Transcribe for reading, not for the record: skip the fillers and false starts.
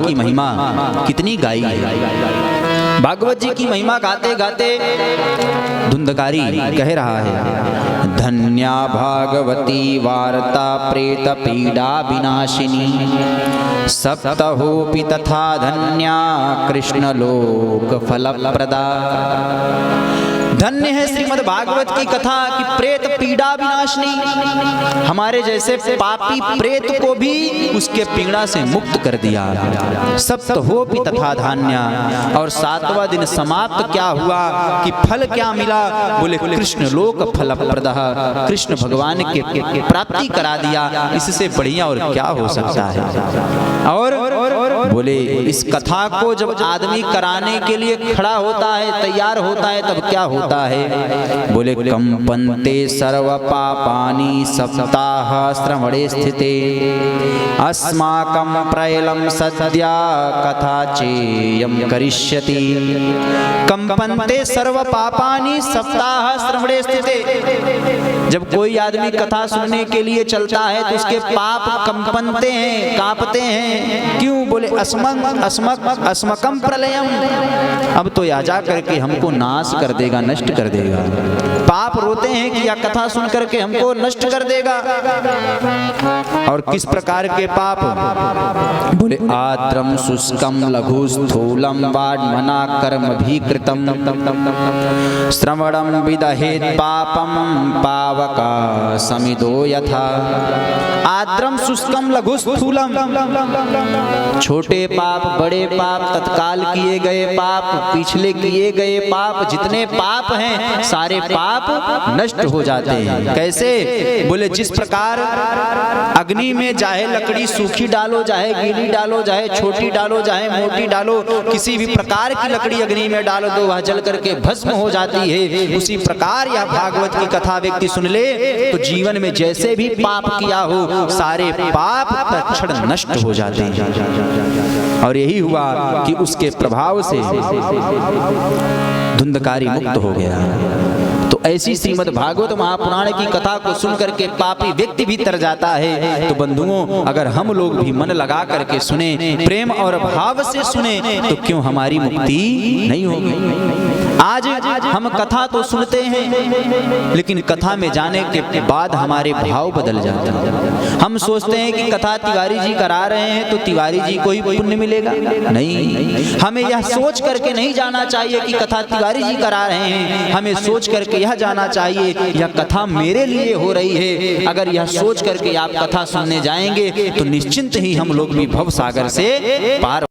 की महिमा कितनी गाई है। भागवत जी की महिमा गाते गाते धुंधकारी कह रहा है, धन्या भागवती वार्ता प्रेत पीड़ा विनाशिनी, सप्तहोपि तथा धन्या कृष्ण लोक फलप्रदा। धन्य है श्रीमद् भागवत की कथा कि प्रेत पीड़ा विनाशिनी, हमारे जैसे पापी प्रेत को भी उसके पीड़ा से मुक्त कर दिया। सप्तहोपि तथा धान्य, और 7वां दिन समाप्त क्या हुआ कि फल क्या मिला, बोले कृष्ण लोक फलप्रदः, कृष्ण भगवान के प्राप्ति करा दिया। इससे बढ़िया और क्या हो सकता है। और बोले इस कथा को जब आदमी कराने के लिए खड़ा होता है, तैयार होता है, तब क्या होता है। बोले कंपन्ते सर्व पापानि सप्ताह श्रवणे स्थिते, अस्माकं प्रैलं सद्या कथा चेयं करिष्यति। कंपन्ते सर्व पापानि सप्ताह श्रवणे स्थिते, जब कोई आदमी कथा सुनने के लिए चलता है तो उसके पाप कंपनते हैं, कांपते हैं। क्यों? बोले अस्मकम प्रलयम, अब तो या जा करके हमको नाश कर देगा, नष्ट कर देगा। पाप रोते हैं कि या कथा सुन करके हमको नष्ट कर देगा। और किस प्रकार के पाप? बोले आद्रम शुष्कम लघु स्थूलम वाड्मना कर्म भी कृतम, श्रवणम विदहेत पापम पावका समिदो यथा। आद्रम शुष्कम लघु स्थूलम, छोटे पाप, बड़े पाप, तत्काल किए गए पाप, पिछले किए गए पाप, जितने पाप हैं सारे पाप नष्ट हो जाते हैं। कैसे? बोले जिस प्रकार अग्नि में चाहे लकड़ी सूखी डालो, चाहे गीली डालो, चाहे छोटी डालो, चाहे मोटी डालो, किसी भी प्रकार की लकड़ी अग्नि में डालो तो वह जल करके भस्म हो जाती है। उसी प्रकार यह भागवत की कथा व्यक्ति सुन ले तो जीवन में जैसे भी पाप किया हो सारे पाप तत्क्षण नष्ट हो जाते हैं। और यही हुआ कि उसके प्रभाव से धुंधकारी मुक्त हो गया। तो ऐसी श्रीमद् भागवत महापुराण की कथा को सुन करके पापी व्यक्ति भी तर जाता है। तो बंधुओं, अगर हम लोग भी मन लगा करके सुने, प्रेम और भाव से सुने, तो क्यों हमारी मुक्ति नहीं होगी। आज हम कथा तो सुनते हैं, लेकिन कथा में जाने के बाद हमारे भाव बदल जाते हैं। हम सोचते हैं कि कथा तिवारी जी करा रहे हैं तो तिवारी जी को ही पुण्य मिलेगा। नहीं, हमें यह सोच करके नहीं जाना चाहिए कि कथा तिवारी जी करा रहे हैं। हमें सोच करके यह जाना चाहिए यह कथा मेरे लिए हो रही है। अगर यह सोच करके आप कथा सुनने जाएंगे तो निश्चिंत ही हम लोग भी भव सागर से पार